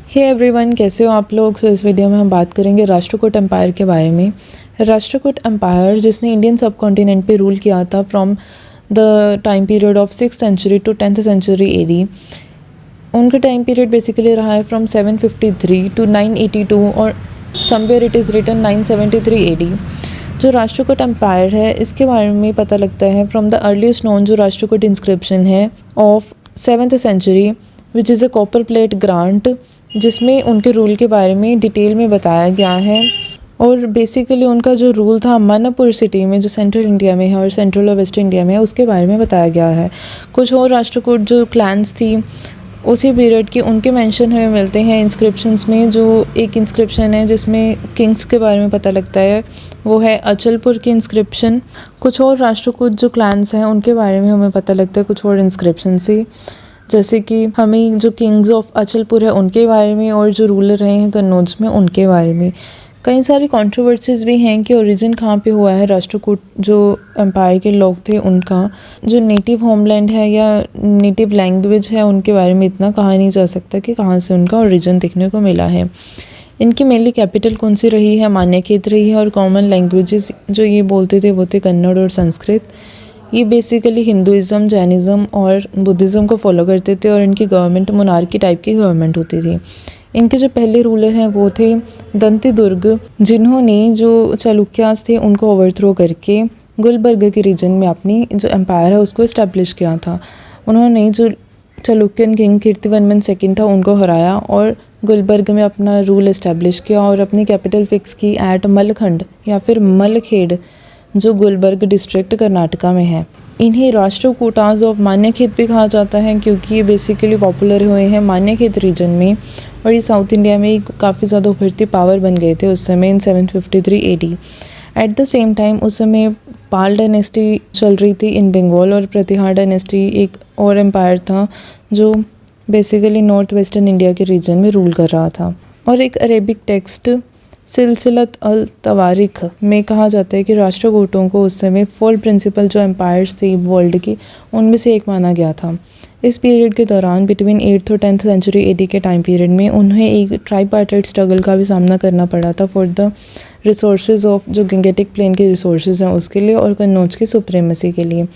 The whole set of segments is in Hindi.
हे एवरीवन, कैसे हो आप लोग। इस वीडियो में हम बात करेंगे राष्ट्रकूट एम्पायर के बारे में। राष्ट्रकूट एम्पायर जिसने इंडियन सब कॉन्टिनेंट पे रूल किया था from the time period of 6th century to 10th century AD. उनका टाइम पीरियड बेसिकली रहा है फ्रॉम 753 टू 982 और somewhere it is written 973 AD. जो राष्ट्रकूट एम्पायर है इसके बारे में पता लगता है फ्रॉम द अर्लीस्ट नोन जो राष्ट्रकूट इंस्क्रिप्शन है of 7th century which is a copper plate grant, जिसमें उनके रूल के बारे में डिटेल में बताया गया है। और बेसिकली उनका जो रूल था मणिपुर सिटी में जो सेंट्रल इंडिया में है और सेंट्रल और वेस्ट इंडिया में है उसके बारे में बताया गया है। कुछ और राष्ट्रकूट जो क्लैंस थी उसी पीरियड की उनके मेंशन हमें मिलते हैं इंस्क्रिप्शंस में। जो एक इंस्क्रिप्शन है जिसमें किंग्स के बारे में पता लगता है वो है अचलपुर की इंस्क्रिप्शन। कुछ और राष्ट्रकूट जो क्लैंस हैं उनके बारे में हमें पता लगता है कुछ और इंस्क्रिप्शन से, जैसे कि हमें जो किंग्स ऑफ अचलपुर है उनके बारे में और जो रूलर रहे हैं कन्नौज में उनके बारे में। कई सारी कंट्रोवर्सीज भी हैं कि ओरिजिन कहाँ पे हुआ है राष्ट्रकूट जो एम्पायर के लोग थे उनका। जो नेटिव होमलैंड है या नेटिव लैंग्वेज है उनके बारे में इतना कहा नहीं जा सकता कि कहाँ से उनका ओरिजिन देखने को मिला है। इनकी मेनली कैपिटल कौन सी रही है, मान्यखेत रही है। और कॉमन लैंग्वेजेस जो ये बोलते थे वो थे कन्नड़ और संस्कृत। ये बेसिकली हिंदुज़म, जैनिज़्म और बुद्धिज़्म को फॉलो करते थे और इनकी गवर्नमेंट मोनार्की टाइप की गवर्नमेंट होती थी। इनके जो पहले रूलर हैं वो थे दंतिदुर्ग, जिन्होंने जो चालुक्यास थे उनको ओवरथ्रो करके गुलबर्ग के रीजन में अपनी जो एम्पायर है उसको इस्टेब्लिश किया था। उन्होंने जो चालुक्यन किंग कीर्तिवर्मन सेकंड था उनको हराया और गुलबर्ग में अपना रूल इस्टेब्लिश किया और अपनी कैपिटल फिक्स की एट मलखंड या फिर मलखेड़ जो गुलबर्ग डिस्ट्रिक्ट कर्नाटका में है। इन्हें राष्ट्रकूटास ऑफ मान्यखेत भी कहा जाता है क्योंकि ये बेसिकली पॉपुलर हुए हैं मान्यखेत रीजन में और ये साउथ इंडिया में काफ़ी ज़्यादा उभरती पावर बन गए थे उस समय in 753 AD. At the same time उस समय पाल डायनेस्टी चल रही थी इन बंगाल और प्रतिहार डायनेस्टी एक और एम्पायर था जो बेसिकली नॉर्थ वेस्टर्न इंडिया के रीजन में रूल कर रहा था। और एक अरेबिक टेक्स्ट सिलसिलत अल तवारिख में कहा जाता है कि राष्ट्रकूटों को उस समय 4 प्रिंसिपल जो एम्पायर्स थे वर्ल्ड की उनमें से एक माना गया था। इस पीरियड के दौरान बिटवीन 8th और 10th सेंचुरी एडी के टाइम पीरियड में उन्हें एक ट्राईपार्टाइट स्ट्रगल का भी सामना करना पड़ा था फॉर द रिसोर्सेज ऑफ जो गंगेटिक प्लेन के रिसोर्सेज हैं उसके लिए और कन्नौज की सुप्रीमेसी के लिए।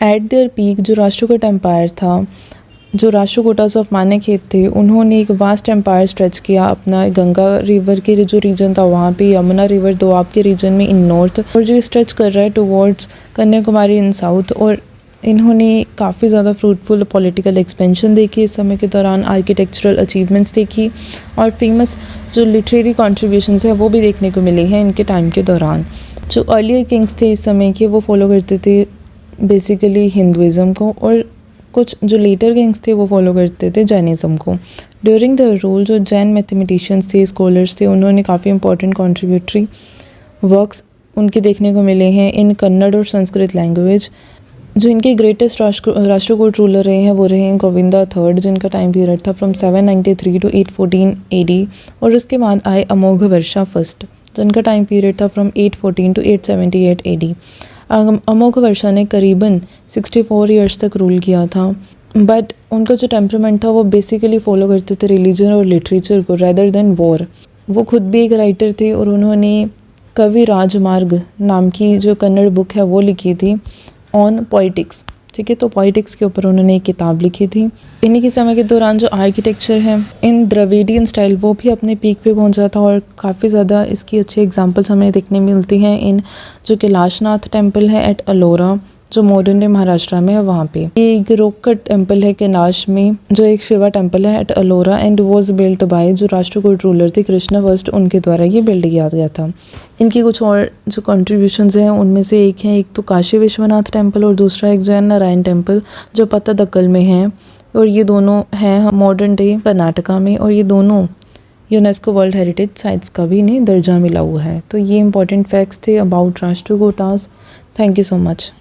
एट देयर पीक जो राष्ट्रकूट एम्पायर था, जो राष्ट्रकूटास ऑफ मान्यखेत थे, उन्होंने एक वास्ट एम्पायर स्ट्रेच किया अपना गंगा रिवर के जो रीजन था वहाँ पे, यमुना रिवर दोआब के रीजन में इन नॉर्थ, और जो स्ट्रेच कर रहा है टुवर्ड्स कन्याकुमारी इन साउथ। और इन्होंने काफ़ी ज़्यादा फ्रूटफुल पॉलिटिकल एक्सपेंशन देखी इस समय के दौरान, आर्किटेक्चरल अचीवमेंट्स देखी और फेमस जो लिटरेरी कॉन्ट्रीब्यूशंस है वो भी देखने को मिले हैं इनके टाइम के दौरान। जो अर्लियर किंग्स थे इस समय के वो फॉलो करते थे बेसिकली हिंदुज़म को और कुछ जो लेटर किंग्स थे वो फॉलो करते थे जैनिज़्म को। ड्यूरिंग द रूल जो जैन मैथमेटिशियंस थे, स्कॉलर्स थे, उन्होंने काफ़ी इंपॉर्टेंट कॉन्ट्रीब्यूटरी वर्क्स उनके देखने को मिले हैं इन कन्नड़ और संस्कृत लैंग्वेज। जो इनके ग्रेटेस्ट राष्ट्रकूट रूलर रहे हैं वो रहे हैं गोविंदा III, जिनका टाइम पीरियड था फ्रॉम 793 टू 814 एडी। और उसके बाद आए अमोघवर्षा फर्स्ट, जिनका टाइम पीरियड था फ्रॉम 814 टू 878 एडी। अमोघवर्षा ने करीबन 64 ईयर्स तक रूल किया था, बट उनका जो टेम्परामेंट था वो बेसिकली फॉलो करते थे रिलीजन और लिटरेचर को रेदर देन वॉर। वो खुद भी एक राइटर थे और उन्होंने कवि राजमार्ग नाम की जो कन्नड़ बुक है वो लिखी थी ऑन पॉलिटिक्स। ठीक है, तो पॉलिटिक्स के ऊपर उन्होंने एक किताब लिखी थी। इन्हीं के समय के दौरान जो आर्किटेक्चर है इन द्रविडियन स्टाइल वो भी अपने पीक पे पहुंचा था और काफ़ी ज़्यादा इसकी अच्छी एग्जांपल्स हमें देखने मिलती हैं इन जो कैलाशनाथ टेम्पल है एट अलोरा जो मॉडर्न डे महाराष्ट्र में है वहाँ पे। ये एक रॉक कट टेम्पल है कैलाश में जो एक शिवा टेम्पल है at Ellora and was built by जो राष्ट्रकूट रूलर थे कृष्ण फर्स्ट, उनके द्वारा ये बिल्ड किया गया था। इनकी कुछ और जो कॉन्ट्रीब्यूशंस हैं उनमें से एक है एक तो काशी विश्वनाथ टेम्पल और दूसरा एक जैन नारायण टेम्पल जो पत्तदकल में है और ये दोनों हैं मॉडर्न डे कर्नाटका में और ये दोनों यूनेस्को वर्ल्ड हेरिटेज साइट्स का भी इन्हें दर्जा मिला हुआ है। तो ये इंपॉर्टेंट फैक्ट्स थे about Rashtrakutas. Thank you so much.